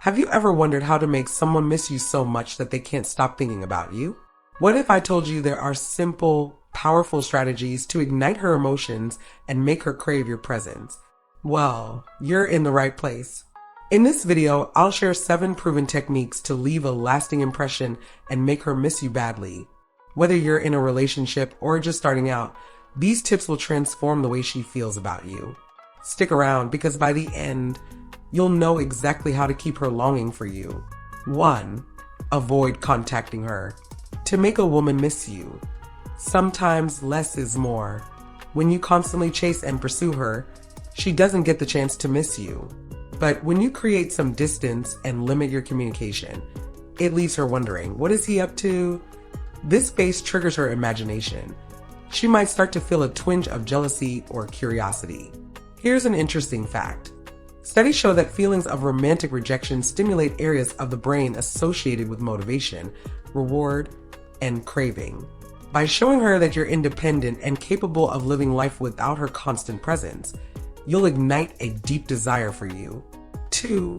Have you ever wondered how to make someone miss you so much that they can't stop thinking about you? What if I told you there are simple, powerful strategies to ignite her emotions and make her crave your presence? Well, you're in the right place. In this video, I'll share 7 proven techniques to leave a lasting impression and make her miss you badly. Whether you're in a relationship or just starting out, these tips will transform the way she feels about you. Stick around because by the end, you'll know exactly how to keep her longing for you. 1. Avoid contacting her. To make a woman miss you, sometimes less is more. When you constantly chase and pursue her, she doesn't get the chance to miss you. But when you create some distance and limit your communication, it leaves her wondering, what is he up to? This space triggers her imagination. She might start to feel a twinge of jealousy or curiosity. Here's an interesting fact. Studies show that feelings of romantic rejection stimulate areas of the brain associated with motivation, reward, and craving. By showing her that you're independent and capable of living life without her constant presence, you'll ignite a deep desire for you. 2.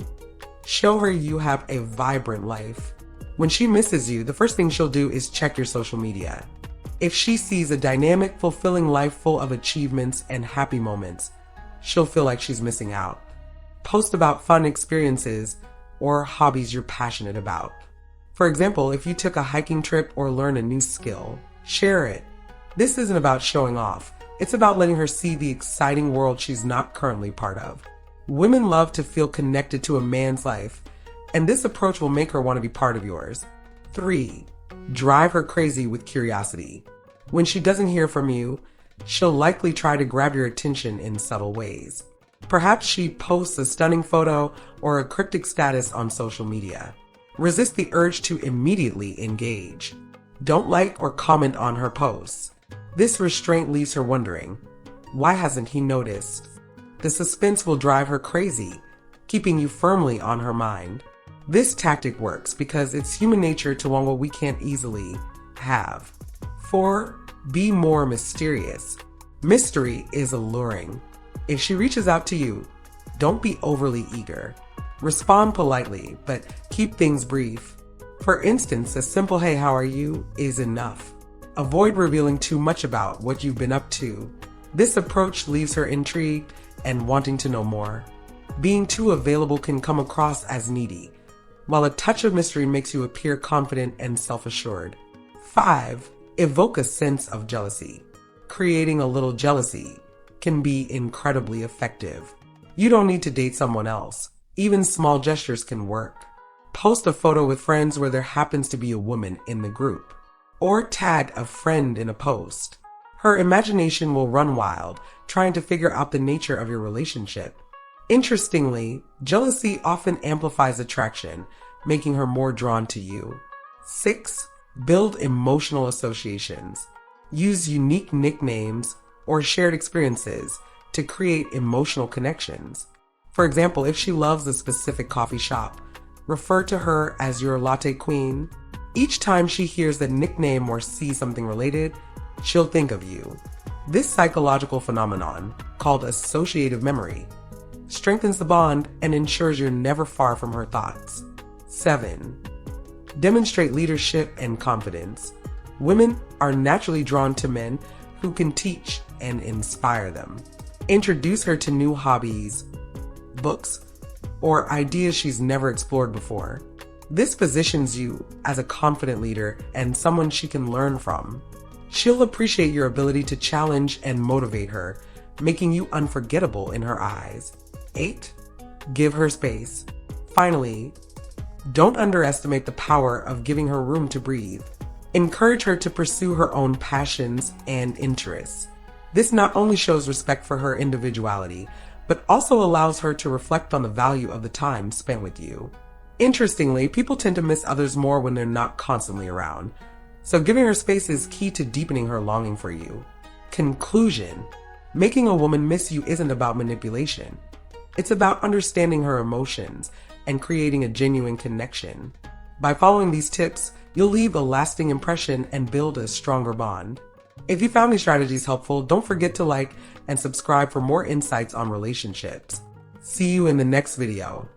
Show her you have a vibrant life. When she misses you, the first thing she'll do is check your social media. If she sees a dynamic, fulfilling life full of achievements and happy moments, she'll feel like she's missing out. Post about fun experiences or hobbies you're passionate about. For example, if you took a hiking trip or learned a new skill, share it. This isn't about showing off. It's about letting her see the exciting world she's not currently part of. Women love to feel connected to a man's life, and this approach will make her want to be part of yours. 3. Drive her crazy with curiosity. When she doesn't hear from you, she'll likely try to grab your attention in subtle ways. Perhaps she posts a stunning photo or a cryptic status on social media. Resist the urge to immediately engage. Don't like or comment on her posts. This restraint leaves her wondering, why hasn't he noticed? The suspense will drive her crazy, keeping you firmly on her mind. This tactic works because it's human nature to want what we can't easily have. 4. Be more mysterious. Mystery is alluring. If she reaches out to you, don't be overly eager. Respond politely, but keep things brief. For instance, a simple "Hey, how are you?" is enough. Avoid revealing too much about what you've been up to. This approach leaves her intrigued and wanting to know more. Being too available can come across as needy, while a touch of mystery makes you appear confident and self-assured. 5. Evoke a sense of jealousy. Creating a little jealousy can be incredibly effective. You don't need to date someone else. Even small gestures can work. Post a photo with friends where there happens to be a woman in the group, or tag a friend in a post. Her imagination will run wild, trying to figure out the nature of your relationship. Interestingly, jealousy often amplifies attraction, making her more drawn to you. 6. Build emotional associations. Use unique nicknames or shared experiences to create emotional connections. For example, if she loves a specific coffee shop, refer to her as your latte queen. Each time she hears the nickname or sees something related, she'll think of you. This psychological phenomenon, called associative memory, strengthens the bond and ensures you're never far from her thoughts. 7. Demonstrate leadership and confidence. Women are naturally drawn to men who can teach and inspire them. Introduce her to new hobbies, books, or ideas she's never explored before. This positions you as a confident leader and someone she can learn from. She'll appreciate your ability to challenge and motivate her, making you unforgettable in her eyes. 8. Give her space. Finally, don't underestimate the power of giving her room to breathe. Encourage her to pursue her own passions and interests. This not only shows respect for her individuality, but also allows her to reflect on the value of the time spent with you. Interestingly, people tend to miss others more when they're not constantly around, so giving her space is key to deepening her longing for you. Conclusion: making a woman miss you isn't about manipulation. It's about understanding her emotions and creating a genuine connection. By following these tips, you'll leave a lasting impression and build a stronger bond. If you found these strategies helpful, don't forget to like and subscribe for more insights on relationships. See you in the next video.